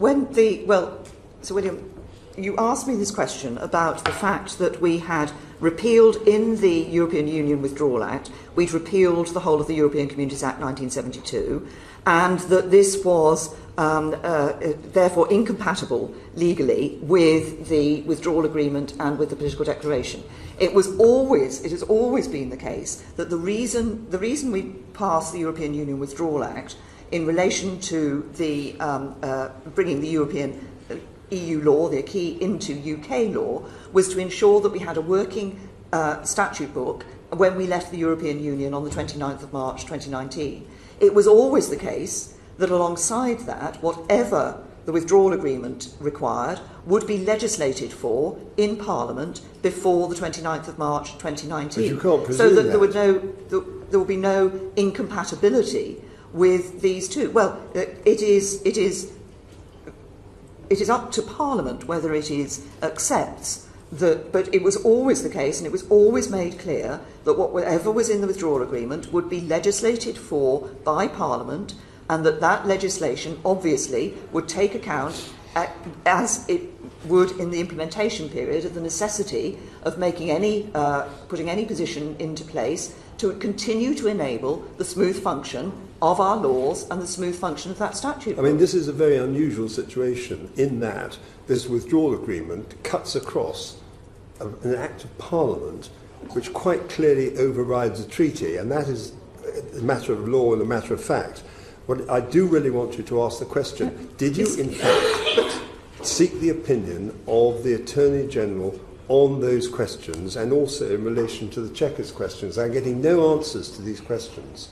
So William, you asked me this question about the fact that we had repealed in the European Union Withdrawal Act, we'd repealed the whole of the European Communities Act 1972, and that this was therefore incompatible legally with the withdrawal agreement and with the political declaration. It has always been the case that the reason we passed the European Union Withdrawal Act in relation to the bringing the European EU law, the acquis, into UK law, was to ensure that we had a working statute book when we left the European Union on the 29th of March 2019. It was always the case that alongside that, whatever the withdrawal agreement required would be legislated for in Parliament before the 29th of March 2019. But you can't presume so that there would be no incompatibility with these two. Well, it is up to Parliament whether it accepts that, but it was always the case, and it was always made clear that whatever was in the withdrawal agreement would be legislated for by Parliament, and that legislation obviously would take account, as it would in the implementation period, of the necessity of making putting any position into place to continue to enable the smooth function of our laws and the smooth function of that statute. I mean, this is a very unusual situation in that this withdrawal agreement cuts across an act of Parliament which quite clearly overrides a treaty, and that is a matter of law and a matter of fact. What I do really want you to ask the question, did you in fact seek the opinion of the Attorney General on those questions, and also in relation to the Chequers questions? I'm getting no answers to these questions.